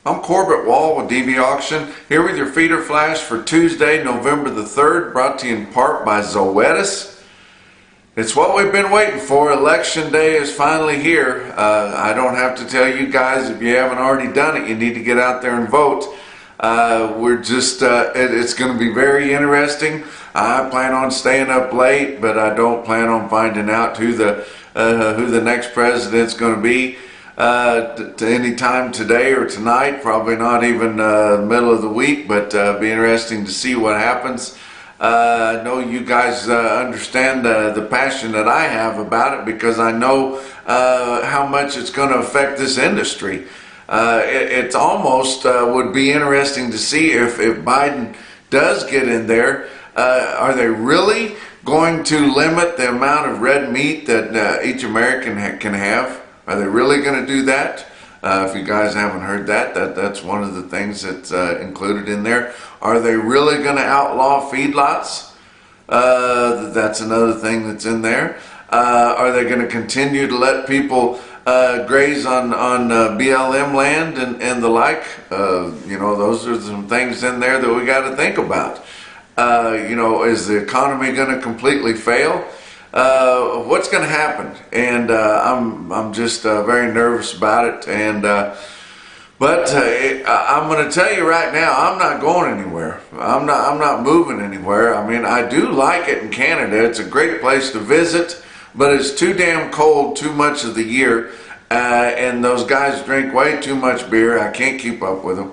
I'm Corbett Wall with DV Auction, here with your feeder flash for Tuesday, November the 3rd, brought to you in part by Zoetis. It's what we've been waiting for. Election day is finally here. I don't have to tell you guys, if you haven't already done it, you need to get out there and vote. It's going to be very interesting. I plan on staying up late, but I don't plan on finding out who the next president's going to be. To any time today or tonight, probably not even middle of the week, but be interesting to see what happens. I know you guys understand the passion that I have about it, because I know how much it's going to affect this industry. It almost would be interesting to see if Biden does get in there. Are they really going to limit the amount of red meat that each American can have? Are they really going to do that? If you guys haven't heard that's one of the things that's included in there. Are they really going to outlaw feedlots? That's another thing that's in there. Are they going to continue to let people graze on BLM land and the like? Those are some things in there that we got to think about. Is the economy going to completely fail? What's going to happen? And I'm just very nervous about it. But I'm going to tell you right now, I'm not going anywhere. I'm not moving anywhere. I mean, I do like it in Canada. It's a great place to visit, but it's too damn cold too much of the year, and those guys drink way too much beer. I can't keep up with them,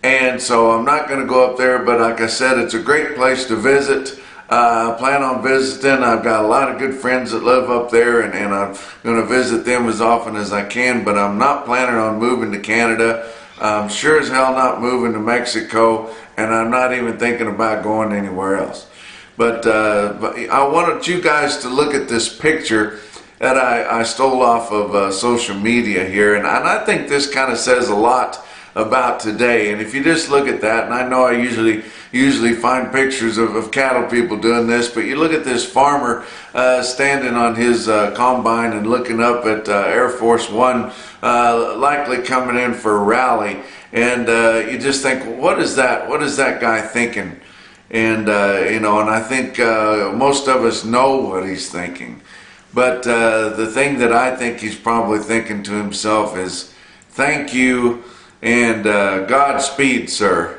and so I'm not going to go up there. But like I said, it's a great place to visit. I plan on visiting. I've got a lot of good friends that live up there, and I'm going to visit them as often as I can, but I'm not planning on moving to Canada. I'm sure as hell not moving to Mexico, and I'm not even thinking about going anywhere else. But I wanted you guys to look at this picture that I stole off of social media here, and I think this kind of says a lot about today. And if you just look at that, and I know I usually find pictures of cattle people doing this, but you look at this farmer standing on his combine and looking up at Air Force One, likely coming in for a rally, and you just think, what is that guy thinking? And and I think most of us know what he's thinking, but the thing that I think he's probably thinking to himself is, thank you and Godspeed, sir,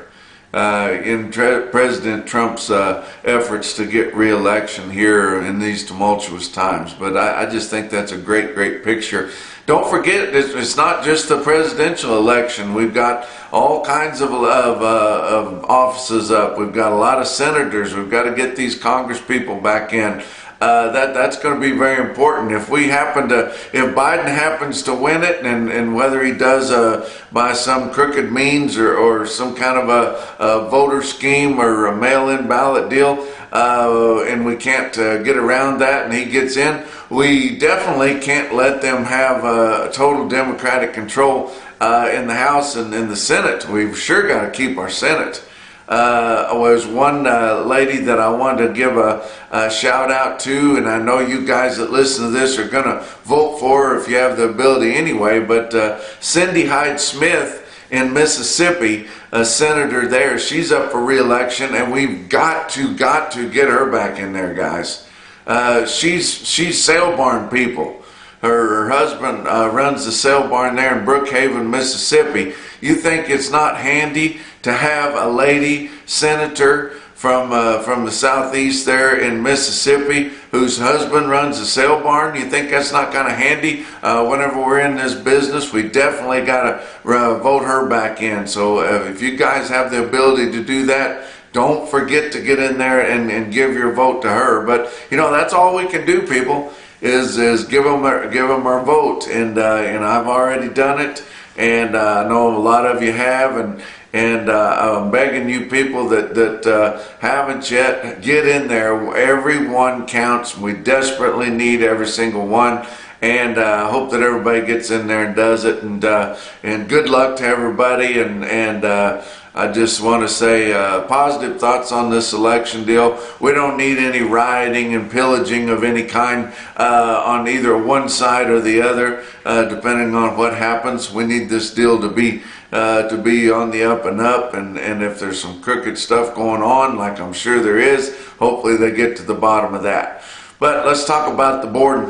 in President Trump's efforts to get re-election here in these tumultuous times. But I just think that's a great picture. Don't forget, it's not just the presidential election. We've got all kinds of offices up. We've got a lot of senators. We've got to get these Congress people back in. That's going to be very important. If Biden happens to win it, and whether he does by some crooked means or some kind of a voter scheme or a mail-in ballot deal, and we can't get around that and he gets in, we definitely can't let them have total Democratic control in the House and in the Senate. We've sure got to keep our Senate. Was one lady that I wanted to give a shout out to, and I know you guys that listen to this are going to vote for her if you have the ability anyway, but Cindy Hyde-Smith in Mississippi, a senator there, she's up for re-election, and we've got to get her back in there, guys. She's sale barn people. Her husband runs the sale barn there in Brookhaven, Mississippi. You think it's not handy to have a lady senator from the southeast there in Mississippi whose husband runs a sale barn? You think that's not kind of handy? Whenever we're in this business, we definitely got to vote her back in. So if you guys have the ability to do that, don't forget to get in there and give your vote to her. But that's all we can do, people, is give them our vote, and I've already done it, and I know a lot of you have, and I'm begging you people that haven't yet, get in there. Every one counts. We desperately need every single one, and I hope that everybody gets in there and does it, and good luck to everybody, and I just want to say positive thoughts on this election deal. We don't need any rioting and pillaging of any kind on either one side or the other, depending on what happens. We need this deal to be on the up and up, and if there's some crooked stuff going on, like I'm sure there is, hopefully they get to the bottom of that. But let's talk about the board.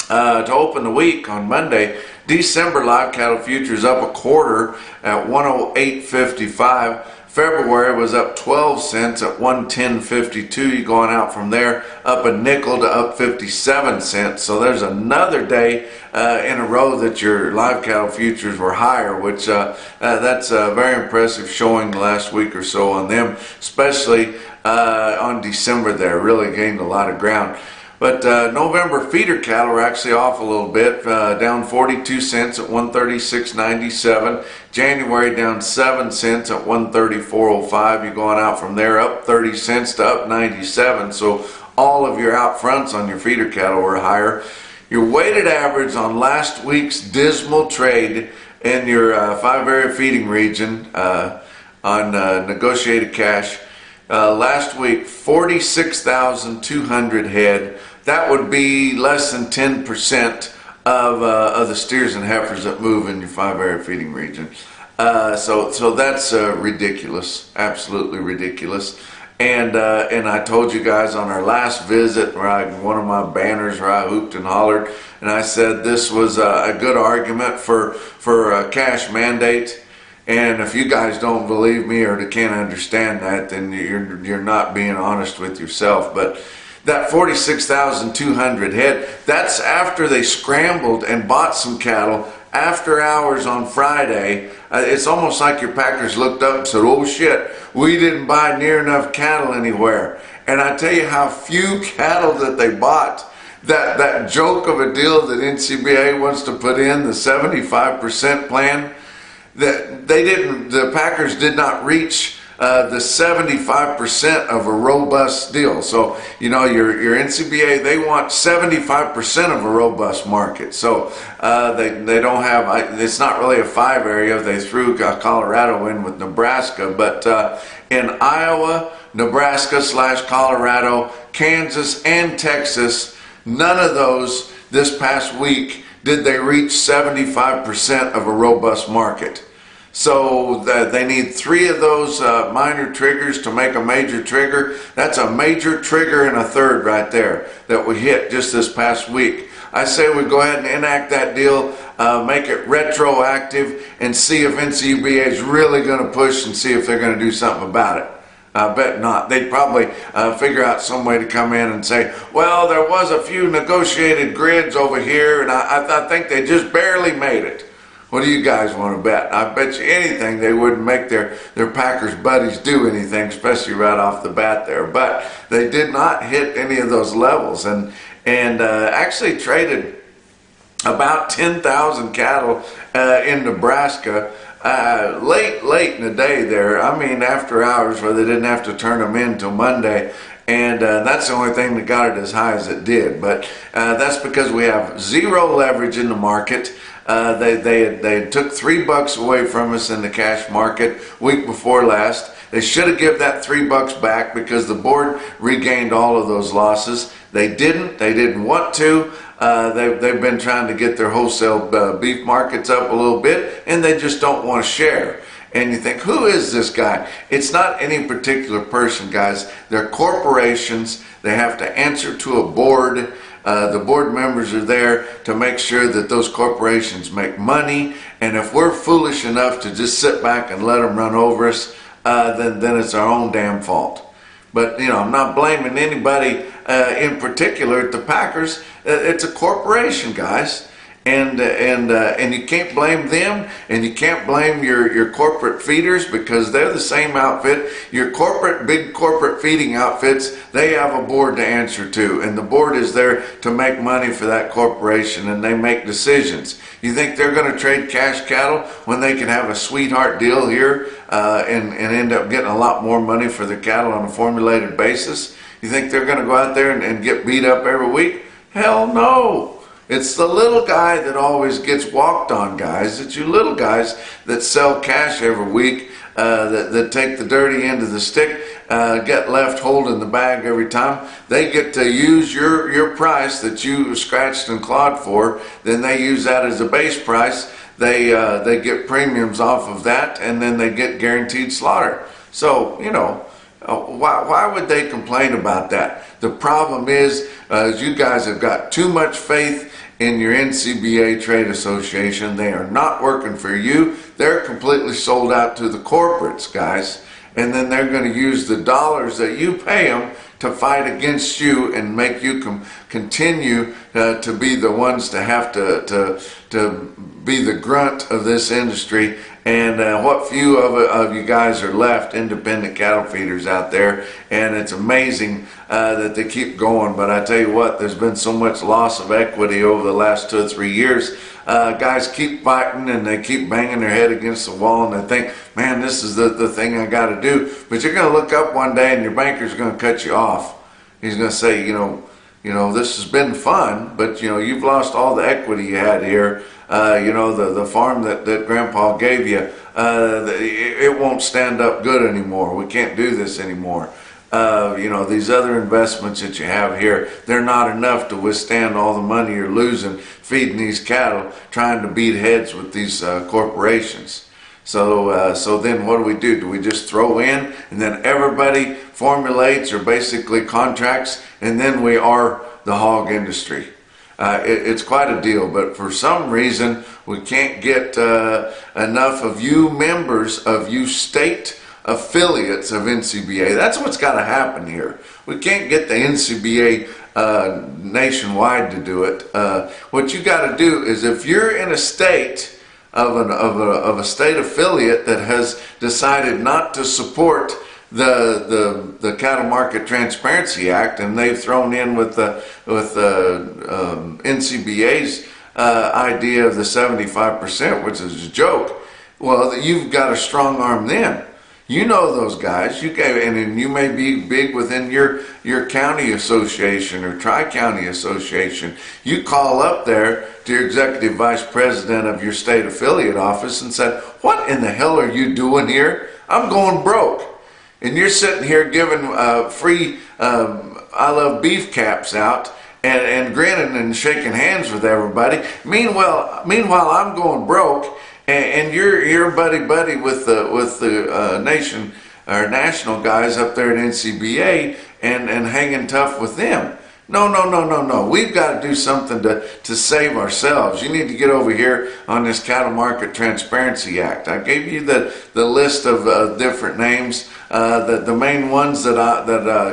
To open the week on Monday, December live cattle futures up a quarter at 108.55. February was up 12 cents at 110.52. You're going out from there up a nickel to up 57 cents. So there's another day in a row that your live cattle futures were higher, which that's a very impressive showing the last week or so on them, especially on December there. Really gained a lot of ground. But November feeder cattle are actually off a little bit, down 42 cents at 136.97. January down 7 cents at 134.05. You're going out from there up 30 cents to up 97. So all of your out fronts on your feeder cattle were higher. Your weighted average on last week's dismal trade in your 5-area feeding region on negotiated cash, last week 46,200 head. That would be less than 10% of the steers and heifers that move in your 5-area feeding region. So that's ridiculous, absolutely ridiculous. And I told you guys on our last visit, right, one of my banners where I hooped and hollered, and I said this was a good argument for a cash mandate. And if you guys don't believe me or can't understand that, then you're not being honest with yourself. But that 46,200 head, that's after they scrambled and bought some cattle after hours on Friday. It's almost like your packers looked up and said, oh shit, we didn't buy near enough cattle anywhere. And I tell you how few cattle that they bought. That joke of a deal that NCBA wants to put in, the 75% plan, that the Packers did not reach the 75% of a robust deal. So, you know, your NCBA, they want 75% of a robust market. So they don't have, it's not really a 5-area. They threw Colorado in with Nebraska, but in Iowa, Nebraska / Colorado, Kansas, and Texas, none of those this past week did they reach 75% of a robust market. So they need 3 of those minor triggers to make a major trigger. That's a major trigger and a third right there that we hit just this past week. I say we go ahead and enact that deal, make it retroactive, and see if NCBA is really going to push and see if they're going to do something about it. I bet not. They'd probably figure out some way to come in and say, well, there was a few negotiated grids over here, and I think they just barely made it. What do you guys want to bet? I bet you anything they wouldn't make their Packers buddies do anything, especially right off the bat there. But they did not hit any of those levels, and actually traded about 10,000 cattle in Nebraska late in the day there. I mean, after hours, where they didn't have to turn them in till Monday. And that's the only thing that got it as high as it did. But that's because we have zero leverage in the market. They took $3 away from us in the cash market week before last. They should have given that $3 back because the board regained all of those losses. They didn't. They didn't want to. They've been trying to get their wholesale beef markets up a little bit, and they just don't want to share. And you think, who is this guy? It's not any particular person, guys. They're corporations. They have to answer to a board. The board members are there to make sure that those corporations make money. And if we're foolish enough to just sit back and let them run over us, then it's our own damn fault. But, you know, I'm not blaming anybody in particular at the Packers. It's a corporation, guys. And you can't blame them, and you can't blame your corporate feeders, because they're the same outfit. Your big corporate feeding outfits, they have a board to answer to, and the board is there to make money for that corporation, and they make decisions. You think they're going to trade cash cattle when they can have a sweetheart deal here and end up getting a lot more money for their cattle on a formulated basis? You think they're going to go out there and get beat up every week? Hell no. It's the little guy that always gets walked on, guys. It's you little guys that sell cash every week, that take the dirty end of the stick, get left holding the bag every time. They get to use your price that you scratched and clawed for. Then they use that as a base price. They get premiums off of that, and then they get guaranteed slaughter. So, why would they complain about that? The problem is you guys have got too much faith in your NCBA trade association. They are not working for you. They're completely sold out to the corporates, guys. And then they're going to use the dollars that you pay them to fight against you and make you continue to be the ones to have to be the grunt of this industry. And what few of you guys are left, independent cattle feeders out there, and it's amazing that they keep going. But I tell you what, there's been so much loss of equity over the last 2 or 3 years. Guys keep fighting and they keep banging their head against the wall, and they think, man, this is the thing I got to do. But you're going to look up one day and your banker's going to cut you off. He's going to say, this has been fun, but you've lost all the equity you had here. The farm that Grandpa gave you, it won't stand up good anymore. We can't do this anymore. These other investments that you have here, they're not enough to withstand all the money you're losing feeding these cattle, trying to beat heads with these corporations. So then what do? Do we just throw in and then everybody formulates or basically contracts, and then we are the hog industry? It's quite a deal, but for some reason we can't get enough of you members, of you state affiliates of NCBA. That's what's got to happen here. We can't get the NCBA nationwide to do it. What you got to do is, if you're in a state of a state affiliate that has decided not to support the Cattle Market Transparency Act, and they've thrown in with the NCBA's idea of the 75%, which is a joke. Well, you've got to strong arm them. You know those guys. And you may be big within your county association or tri-county association. You call up there to your executive vice president of your state affiliate office and said, "What in the hell are you doing here? I'm going broke." And you're sitting here giving free I Love Beef caps out and grinning and shaking hands with everybody. Meanwhile, I'm going broke, and you're buddy with the nation or national guys up there at NCBA and hanging tough with them. No. We've got to do something to save ourselves. You need to get over here on this Cattle Market Transparency Act. I gave you the list of different names. The main ones that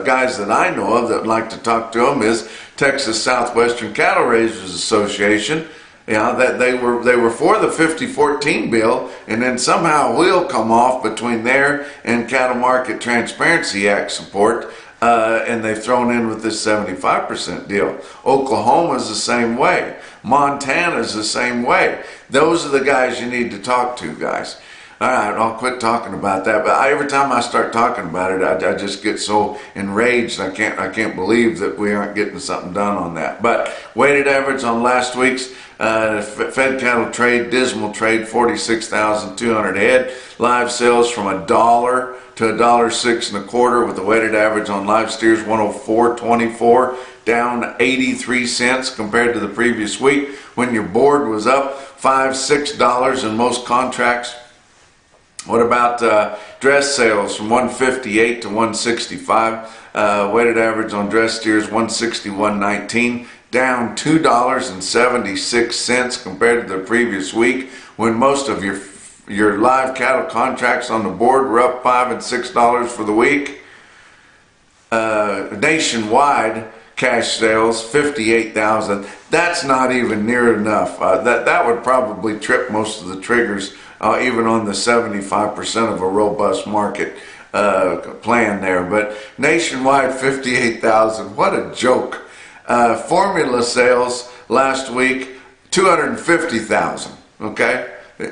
guys that I know of that like to talk to them is Texas Southwestern Cattle Raisers Association. That they were for the 5014 bill, and then somehow a wheel come off between there and Cattle Market Transparency Act support. And they've thrown in with this 75% deal. Oklahoma's the same way. Montana's the same way. Those are the guys you need to talk to, guys. All right, I'll quit talking about that. But every time I start talking about it, I just get so enraged. I can't believe that we aren't getting something done on that. But weighted average on last week's fed cattle trade, dismal trade, 46,200 head. Live sales from $1 to $1.0625, with the weighted average on live steers 104.24, down 83 cents compared to the previous week when your board was up $5-6 in most contracts. What about dress sales from 158 to 165? Weighted average on dress steers 161.19, down $2.76 compared to the previous week when most of your live cattle contracts on the board were up $5 and $6 for the week. Nationwide cash sales 58,000. That's not even near enough. That would probably trip most of the triggers, even on the 75% of a robust market plan there. But nationwide 58,000. What a joke. Formula sales last week 250,000. Okay.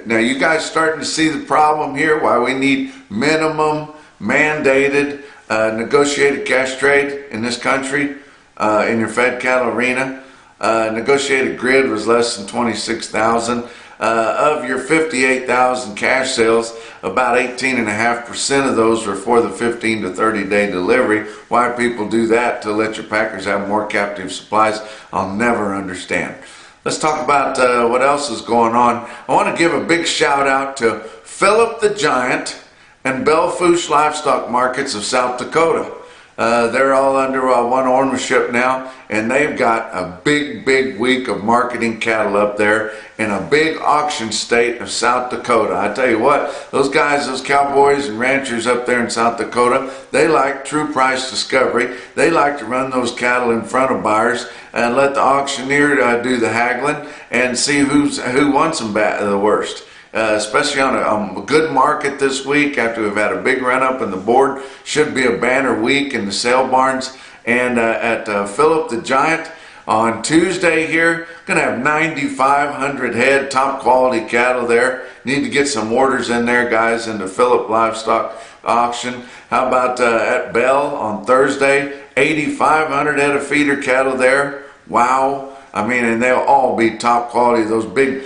Now, you guys starting to see the problem here, why we need minimum mandated negotiated cash trade in this country, in your fed cattle arena. Negotiated grid was less than 26,000. Of your 58,000 cash sales, about 18.5% of those were for the 15 to 30 day delivery. Why people do that to let your packers have more captive supplies, I'll never understand. Let's talk about what else is going on. I want to give a big shout out to Philip the Giant and Belle Fourche Livestock Markets of South Dakota. They're all under one ownership now, and they've got a big week of marketing cattle up there in a big auction state of South Dakota. I tell you what, those guys, those cowboys and ranchers up there in South Dakota, they like true price discovery. They like to run those cattle in front of buyers and let the auctioneer do the haggling and see who wants them the worst. Especially on a good market this week after we've had a big run up in the board. Should be a banner week in the sale barns. And at Philip the Giant on Tuesday here, gonna have 9,500 head top quality cattle there. Need to get some orders in there, guys, into Philip Livestock Auction. How about at Belle on Thursday, 8,500 head of feeder cattle there. Wow. I mean, and they'll all be top quality. Those big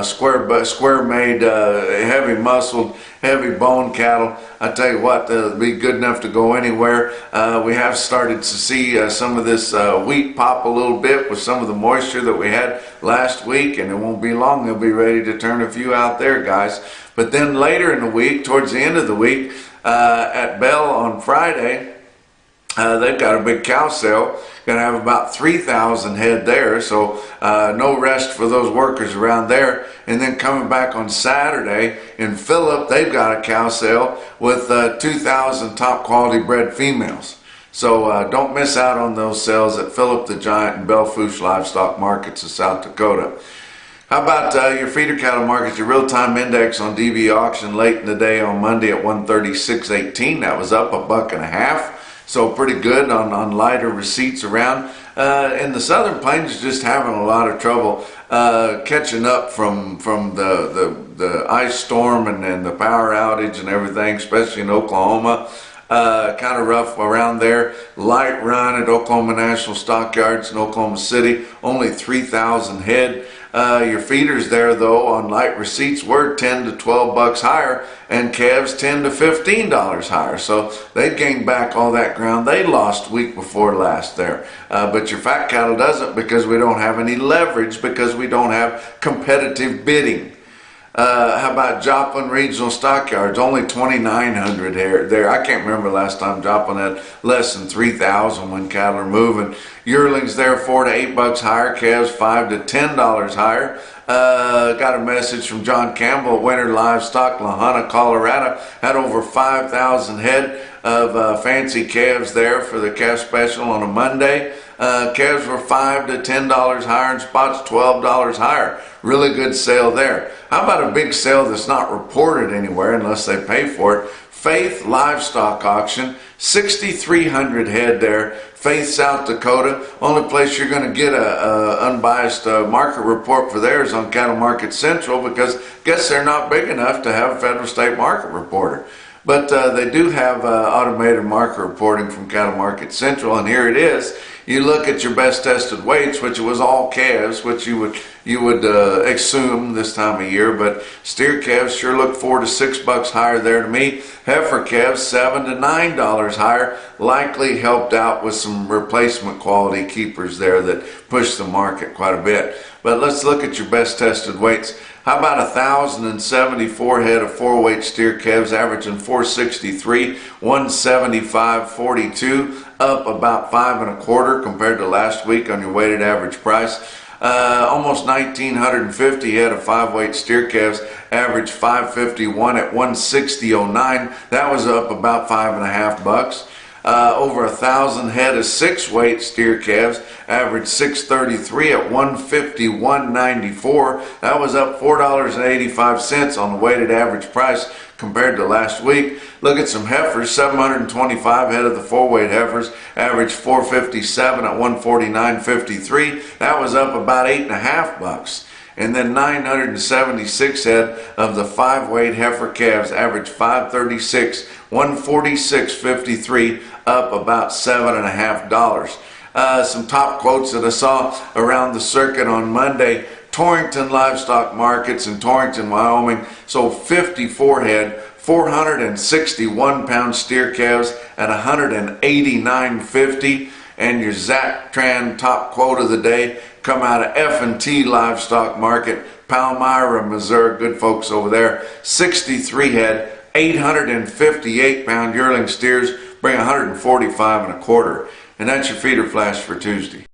square made, heavy muscled, heavy bone cattle. I tell you what, they'll be good enough to go anywhere. We have started to see some of this wheat pop a little bit with some of the moisture that we had last week, and it won't be long. They'll be ready to turn a few out there, guys. But then later in the week, towards the end of the week, at Belle on Friday, they've got a big cow sale. Going to have about 3,000 head there, so no rest for those workers around there. And then coming back on Saturday in Philip, they've got a cow sale with 2,000 top quality bred females. So don't miss out on those sales at Philip the Giant and Belle Fourche Livestock Markets of South Dakota. How about your feeder cattle markets? Your real-time index on DB auction late in the day on Monday at 136.18. That was up $1.50. So pretty good on lighter receipts around. In the Southern Plains, just having a lot of trouble catching up from the ice storm and the power outage and everything, especially in Oklahoma. Kind of rough around there. Light run at Oklahoma National Stockyards in Oklahoma City, only 3,000 head. Your feeders there, though, on light receipts were 10 to 12 bucks higher, and calves 10 to $15 higher. So they gained back all that ground they lost week before last there. But your fat cattle doesn't, because we don't have any leverage, because we don't have competitive bidding. How about Joplin Regional Stockyards? Only 2,900 there. I can't remember last time Joplin had less than 3,000 when cattle are moving. Yearlings there 4 to 8 bucks higher. Calves 5 to $10 higher. Got a message from John Campbell at Winter Livestock, La Junta, Colorado. Had over 5,000 head of fancy calves there for the calf special on a Monday. Calves were $5 to $10 higher and spots $12 higher. Really good sale there. How about a big sale that's not reported anywhere unless they pay for it? Faith Livestock Auction, 6,300 head there. Faith, South Dakota. Only place you're going to get a unbiased market report for theirs on Cattle Market Central, because I guess they're not big enough to have a federal state market reporter. But they do have automated market reporting from Cattle Market Central, and here it is. You look at your best tested weights, which was all calves, which you would assume this time of year, but steer calves sure look 4 to 6 bucks higher there to me. Heifer calves $7 to $9 higher, likely helped out with some replacement quality keepers there that push the market quite a bit. But let's look at your best tested weights. How about 1,074 head of 4-weight steer calves, averaging 463, 175.42, up about 5 1/4 compared to last week on your weighted average price. Almost 1,950 head of 5-weight steer calves, average 551 at 160.09. That was up about 5.5 bucks. Over 1,000 head of 6-weight steer calves, average 633 at 151.94. That was up $4.85 on the weighted average price compared to last week. Look at some heifers. 725 head of the 4-weight heifers, average 457 at 149.53. That was up about 8.5 bucks. And then 976 head of the 5-weight heifer calves, average 536, 146.53, up about $7.5. some top quotes that I saw around the circuit on Monday. Torrington Livestock Markets in Torrington, Wyoming sold 54 head, 461 pound steer calves at $189.50. And your Zactran top quote of the day come out of F&T Livestock Market, Palmyra, Missouri. Good folks over there. 63 head, 858 pound yearling steers bring 145 and a quarter. And that's your feeder flash for Tuesday.